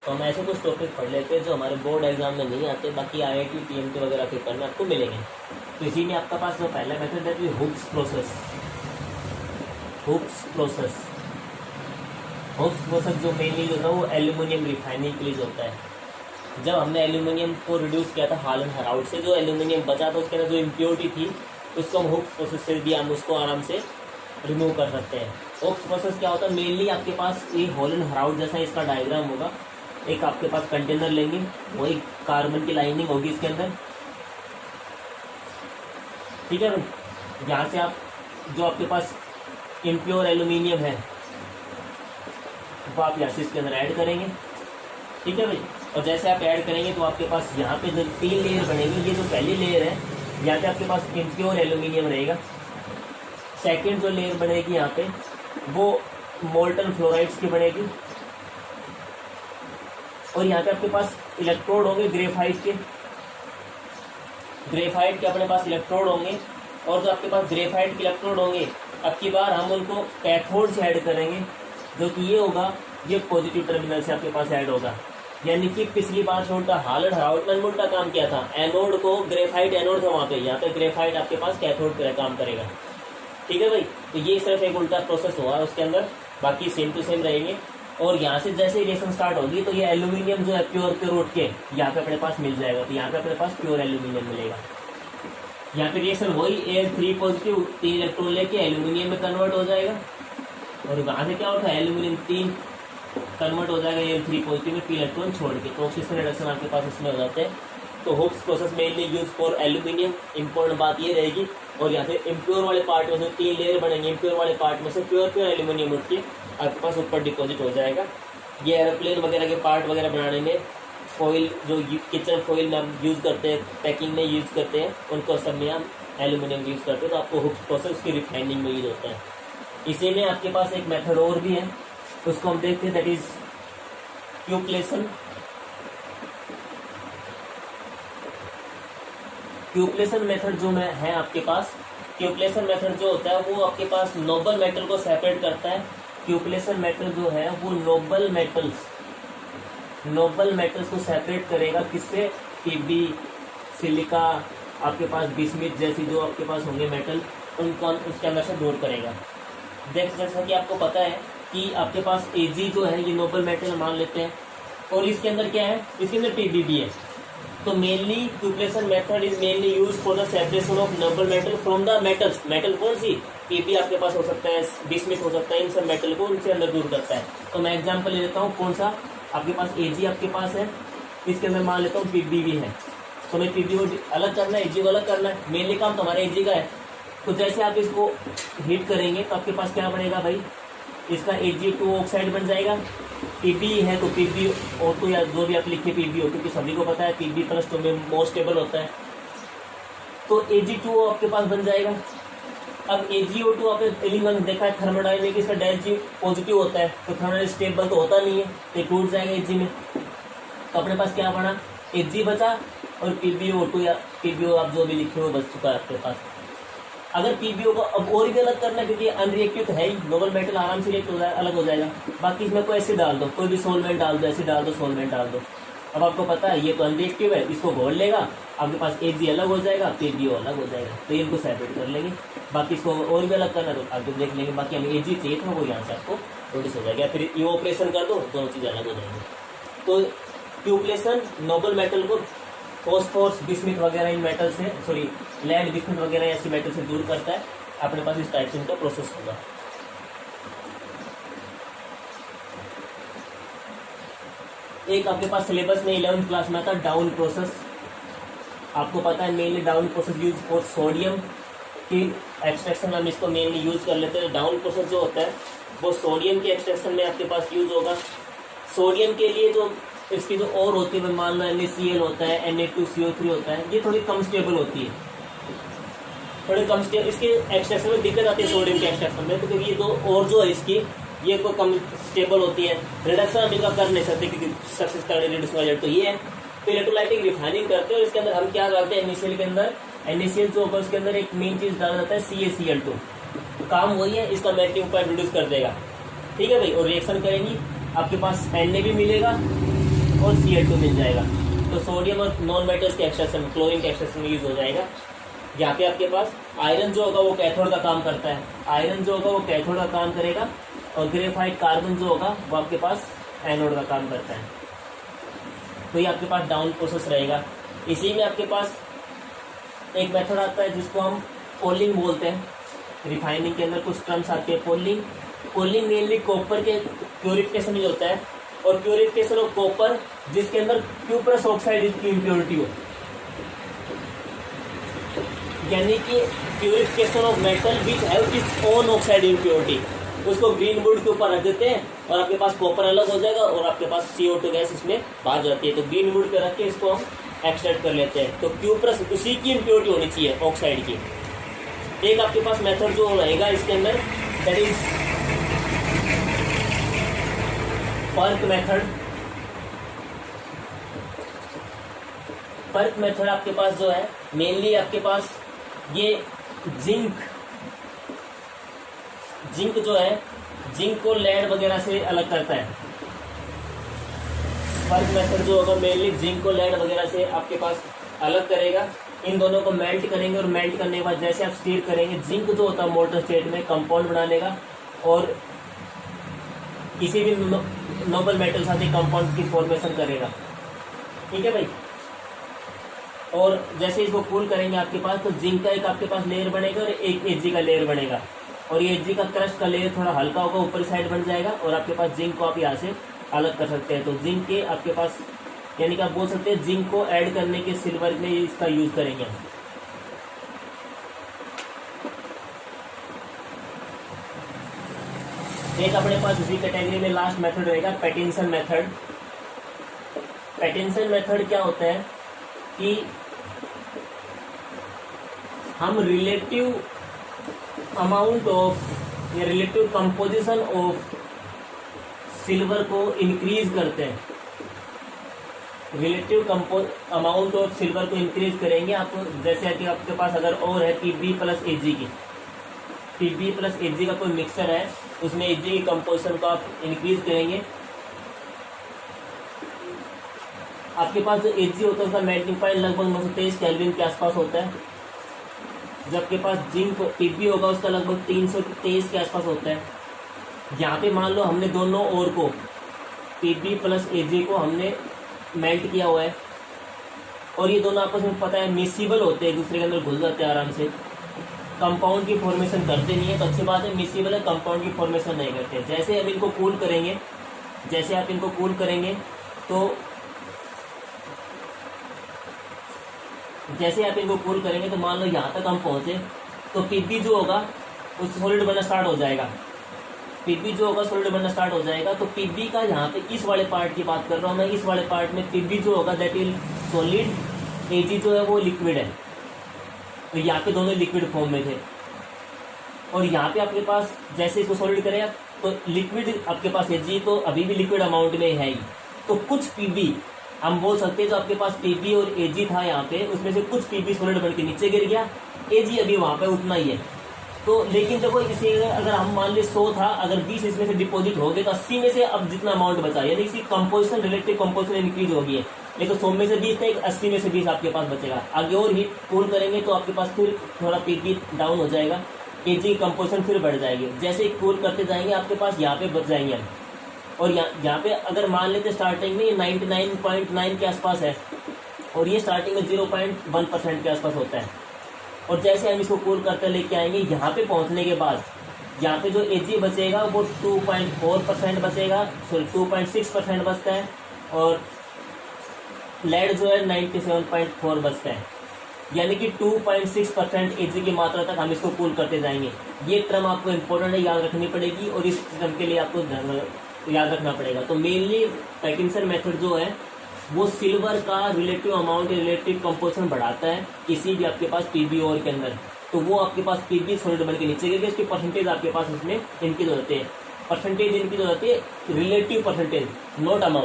तो हम ऐसे कुछ टॉपिक पढ़ लेते हैं जो हमारे बोर्ड एग्जाम में नहीं आते, बाकी IIT PMT वगैरह पेपर में आपको मिलेंगे। तो इसी में आपका पास जो पहला मेथड है कि हुक्स प्रोसेस जो मेनली जो है वो एल्यूमिनियम रिफाइनिंग के लिए होता है। जब हमने एल्यूमिनियम को रिड्यूस किया था हालन हराउट से, जो एल्यूमिनियम बचा था उसके अंदर जो इम्प्योरिटी थी उसको हम हुक्स प्रोसेस से भी हम उसको आराम से रिमूव कर सकते हैं। हुक्स प्रोसेस क्या होता है, मेनली आपके पास एक हॉलन हराउट जैसा इसका डायग्राम होगा। एक आपके पास कंटेनर लेंगे, वो एक कार्बन की लाइनिंग होगी इसके अंदर, ठीक है भाई। यहाँ से आप जो आपके पास इम्प्योर एल्यूमिनियम है वो आप यहाँ से इसके अंदर ऐड करेंगे, ठीक है भाई। और जैसे आप ऐड करेंगे तो आपके पास यहाँ पे जो 3 लेयर बनेगी, ये जो पहली लेयर है यहाँ पे आपके पास इम्प्योर एल्यूमिनियम रहेगा। सेकेंड जो लेयर बनेगी यहाँ पे वो मोल्टन फ्लोराइड्स की बनेगी, और यहाँ पे आपके पास इलेक्ट्रोड होंगे ग्रेफाइट के अपने पास इलेक्ट्रोड होंगे। और जो आपके पास ग्रेफाइट के इलेक्ट्रोड होंगे, अब की बार हम उनको कैथोड से ऐड करेंगे, जो कि ये होगा, ये पॉजिटिव टर्मिनल से आपके पास ऐड होगा। यानी कि पिछली बार छोटा हालन हराउट ने उल्टा काम किया था, एनोड को ग्रेफाइट एनोड था वहाँ पे, यहाँ पे ग्रेफाइट आपके पास कैथोड पर काम करेगा, ठीक है भाई। तो ये सिर्फ एक उल्टा प्रोसेस हुआ है उसके अंदर, बाकी सेम टू सेम रहेंगे। और यहाँ से जैसे रिएक्शन स्टार्ट होगी तो ये एल्यूमिनियम जो है प्योर उठ के यहाँ पे अपने पास मिल जाएगा, तो यहाँ पे अपने पास प्योर एल्यूमिनियम मिलेगा। यहाँ पे रिएक्शन वही Al3 पॉजिटिव 3 इलेक्ट्रॉन लेके एल्यूमिनियम में कन्वर्ट हो जाएगा, और वहाँ से क्या होता है एल्यूमिनियम 3 कन्वर्ट हो जाएगा Al3 पॉजिटिव में 3 इलेक्ट्रॉन छोड़ के, तो ऑक्सीजन रिडक्शन आपके पास इसमें हो जाते हैं। तो hooks process mainly use for aluminium. Important बात ये रहेगी। और यहाँ से इम्प्योर वाले पार्ट में से 3 लेयर बनेंगे, इम्प्योर वाले पार्ट में से प्योर एल्यूमिनियम उठ के आपके पास ऊपर डिपॉजिट हो जाएगा। ये एरोप्लेन वगैरह के पार्ट वगैरह बनाने में फॉइल जो किचन फॉइल में हम यूज़ करते हैं, पैकिंग में यूज़ करते हैं, उनको सब में हम एल्यूमिनियम यूज़ करते हैं। तो आपको हुक्स प्रोसेस उसकी रिफाइनिंग में यूज होता है। इसी में आपके पास एक मेथड और भी है, उसको हम देखते हैं, दैट इज क्यूपलेशन मेथड जो है आपके पास। क्यूपलेशन मेथड जो होता है वो आपके पास नोबल मेटल को सेपरेट करता है। क्यूपलेशन मेथड जो है वो नोबल मेटल्स को सेपरेट करेगा, किससे? पीबी, सिलिका, आपके पास बिस्मिथ जैसी जो आपके पास होंगे मेटल, उनको उसके अंदर से दूर करेगा। जैसा कि आपको पता है कि आपके पास Ag जो है ये नोबल मेटल मान लेते हैं, और इसके अंदर क्या है, इसके अंदर पीबी भी है। तो mainly cupellation method is mainly use for the separation of noble metal from the metals. Metal कौन सी? पीबी आपके पास हो सकता है, बिस्मिथ हो सकता है, इन सब मेटल को उनसे अंदर दूर करता है। तो मैं एग्जांपल ले लेता हूँ, कौन सा आपके पास Ag आपके पास है, इसके अंदर मान लेता हूँ पीबी भी है। तो मैं पीबी को अलग करना है, Ag को अलग करना है, मेनली काम तो हमारा Ag का है। तो जैसे आप इसको हीट करेंगे तो आपके पास क्या बनेगा भाई, इसका Ag2 ऑक्साइड बन जाएगा। पीबी है तो PbO2 या जो भी आप लिखे पीबी हो, क्योंकि सभी को पता है Pb+2 में मोस्ट स्टेबल होता है। तो Ag2O आपके पास बन जाएगा। अब AgO2 आपने एलिमेंट देखा है थर्मोडायनेमिक, इसका ΔG पॉजिटिव होता है, तो थर्मल स्टेबल तो होता नहीं है, तो टूट जाएगा Ag में। तो अपने पास क्या बना, Ag बचा, और PbO2 या PbO आप जो भी लिखे हो बच चुका है आपके पास। अगर PbO को अब और भी अलग करना है, क्योंकि अनरिएक्टिव तो है ही, नोबल मेटल आराम से रिएक्ट हो जाए, अलग हो जाएगा। बाकी इसमें कोई एसिड डाल दो, कोई भी सोलवेंट डाल दो, एसिड डाल दो, सोलवेंट डाल दो। अब आपको पता है ये तो अनरिएक्टिव है, इसको घोल लेगा, आपके पास Ag अलग हो जाएगा, PbO अलग हो जाएगा, तो ये इनको सेपरेट कर लेंगे। बाकी इसको और भी अलग करना तो आगे देख लेंगे। बाकी हमें Ag चाहिए था, वो यहाँ से आपको प्रोड्यूस हो जाएगा। फिर ये ऑपरेशन कर दो, दोनों चीज़ें अलग हो जाएंगी। तो क्यूपलेशन नोबल मेटल को फॉस्फोरस, बिस्मिथ वगैरह इन मेटल से, सॉरी लैंड बिस्मिथ वगैरह ऐसी मेटल से दूर करता है। अपने पास इस टाइप से इनका प्रोसेस होगा। एक आपके पास सिलेबस में 11th क्लास में था डाउन प्रोसेस। आपको पता है mainly down process use for sodium की एक्सट्रैक्शन, हम इसको मेनली यूज कर लेते हैं। डाउन प्रोसेस जो होता है वो सोडियम के एक्सट्रैक्शन में आपके पास यूज होगा। सोडियम के लिए जो इसकी जो और होती है, मान लो NaCl होता है, Na2CO3 होता है, ये थोड़ी कम स्टेबल होती है, थोड़ी कम स्टेबल। इसके एक्सट्रैक्शन में दिक्कत आती है सोडियम के एक्सट्रैक्शन में, तो क्योंकि ये दो और जो है इसकी ये कोई कम स्टेबल होती है, रिडक्शन हम इनका कर नहीं सकते क्योंकि सक्सेस करने रिड्यूस वाइजर तो ये है। तो इलेक्ट्रोलाइटिक रिफाइनिंग करते हैं, और इसके अंदर हम क्या करते हैं, NaCl के अंदर NaCl जो होगा उसके अंदर एक मेन चीज डाला जाता है CaCl2। काम वही है, इसका मेल्टिंग पॉइंट रिड्यूस कर देगा, ठीक है भाई। और रिएक्शन करेंगी, आपके पास Na भी मिलेगा और Cl2 मिल जाएगा। तो सोडियम और नॉन मेटल्स के एक्सट्रैक्शन, क्लोरीन के एक्सट्रैक्शन में यूज हो जाएगा। यहाँ पे आपके पास आयरन जो होगा वो कैथोड का काम करता है, आयरन जो होगा वो कैथोड का काम करेगा, और ग्रेफाइट कार्बन जो होगा वो आपके पास एनोड का काम करता है। तो ये आपके पास डाउन प्रोसेस रहेगा। इसी में आपके पास एक मेथड आता है जिसको हम पोलिंग बोलते हैं। रिफाइनिंग के अंदर कुछ टर्म्स आते हैं। पोलिंग मेनली कॉपर के प्योरिफिकेशन में होता है, और प्योरिफिकेशन ऑफ कॉपर जिसके अंदर क्यूप्रस ऑक्साइड की इम्प्योरिटी हो, यानी कि purification of metal which have its own oxide impurity, उसको ग्रीन वुड के ऊपर रख देते हैं और आपके पास कॉपर अलग हो जाएगा और आपके पास CO2 गैस इसमें बाहर जाती है। तो ग्रीन वुड पे रख के इसको हम एक्सट्रैक्ट कर लेते हैं। तो क्यूप्रस उसी की इम्प्योरिटी होनी चाहिए ऑक्साइड की। एक आपके पास मेथड जो रहेगा इसके अंदर, that is perk method. Perk method आपके पास जो है मेनली आपके पास ये जिंक जो है, जिंक को लेड वगैरह से अलग करता है। पर्क मेथड जो होगा मेनली जिंक को लेड वगैरह से आपके पास अलग करेगा। इन दोनों को मेल्ट करेंगे और मेल्ट करने के बाद जैसे आप स्टीर करेंगे, जिंक जो होता है मोल्टन स्टेट में कंपाउंड बना लेगा और किसी भी नोबल मेटल साथ ही कंपाउंड की फॉर्मेशन करेगा। ठीक है भाई। और जैसे इसको कूल करेंगे आपके पास, तो जिंक का एक आपके पास लेयर बनेगा और एक Ag का लेयर बनेगा, और ये Ag का क्रस्ट का लेयर थोड़ा हल्का होगा, ऊपर साइड बन जाएगा, और आपके पास जिंक को आप यहाँ से अलग कर सकते हैं। तो जिंक के आपके पास, यानी कि आप बोल सकते हैं जिंक को ऐड करने के सिल्वर में इसका यूज करेंगे हम। एक अपने पास इसी कैटेगरी में लास्ट मेथड रहेगा पैटिंसन मेथड। पैटिंसन मेथड क्या होता है कि हम रिलेटिव अमाउंट ऑफ या रिलेटिव कंपोजिशन ऑफ सिल्वर को इंक्रीज करते हैं। रिलेटिव अमाउंट ऑफ सिल्वर को इंक्रीज करेंगे आप, जैसे कि आपके पास अगर और है Pb प्लस Ag की, Pb प्लस Ag का कोई मिक्सर है, उसमें Ag की कंपोजिशन को आप इंक्रीज करेंगे। आपके पास जो Ag होता है उसका मेल्टिंग पॉइंट लगभग 923 केल्विन के आसपास होता है। जब आपके पास जिंक Pb होगा उसका लगभग 323 के आसपास होता है। यहाँ पे मान लो हमने दोनों ओर को Pb प्लस Ag को हमने मेल्ट किया हुआ है, और ये दोनों आपस में पता है मिसिबल होते हैं, एक दूसरे के अंदर घुल जाते हैं आराम से, कंपाउंड की फॉर्मेशन करते नहीं है। तो अच्छी बात है, मिसिबल है, कंपाउंड की फॉर्मेशन नहीं करते। जैसे हम इनको कूल करेंगे, जैसे आप इनको कूल करेंगे तो मान लो यहाँ तक हम पहुँचे, तो Pb जो होगा उस सॉलिड बनना स्टार्ट हो जाएगा। Pb जो होगा सॉलिड बनना स्टार्ट हो जाएगा। तो Pb का यहाँ पे इस वाले पार्ट की बात कर रहा हूँ मैं, इस वाले पार्ट में Pb जो होगा दैट इज सॉलिड, Ag जो है वो लिक्विड है। तो यहाँ पे दोनों लिक्विड फॉर्म में थे, और यहाँ पे आपके पास जैसे इसको सॉलिड करें तो लिक्विड आपके पास Ag तो अभी भी लिक्विड अमाउंट में है ही। तो कुछ Pb हम बोल सकते हैं, जो आपके पास Pb और Ag था यहाँ पे, उसमें से कुछ Pb सॉलिड बन के नीचे गिर गया, Ag अभी वहाँ पे उतना ही है। तो लेकिन देखो इसे अगर हम मान ले 100 था, अगर 20 इसमें से डिपॉजिट हो गए तो 80 में से अब जितना अमाउंट बचा, यानी इसकी कंपोजिशन, रिलेटिव कंपोजिशन इंक्रीज हो गई है। लेकिन 100 में से 20 था, 80 में से 20 आपके पास बचेगा। आगे और हीट कूल करेंगे तो आपके पास फिर थोड़ा Pb डाउन हो जाएगा, Ag की कंपोजिशन फिर बढ़ जाएगी। जैसे कूल करते जाएंगे आपके पास यहाँ पे बच जाएंगे हम, और यहाँ पे अगर मान लेते स्टार्टिंग में ये 99.9 के आसपास है, और ये स्टार्टिंग में 0.1% के आसपास होता है। और जैसे हम इसको कूल करते लेके आएंगे, यहाँ पे पहुँचने के बाद यहाँ पे जो Ag बचेगा वो 2.4% बचेगा, सॉरी 2.6% बचता है, और लेड जो है 97.4 बचता है। यानी कि 2.6% Ag की मात्रा तक हम इसको कूल करते जाएंगे। ये टर्म आपको इम्पोर्टेंट है, याद रखनी पड़ेगी, और इस टर्म के लिए आपको याद रखना पड़ेगा। तो मेनली पैटिंसन मेथड जो है वो सिल्वर का रिलेटिव अमाउंट, रिलेटिव कंपोजिशन बढ़ाता है किसी भी आपके पास Pb और के अंदर। तो वो आपके पास Pb सॉलिड बन के नीचे गिर, इसकी परसेंटेज आपके पास इसमें इनकी जो होती है, परसेंटेज इनकी जो होती है रिलेटिव परसेंटेज, नॉट अमाउंट।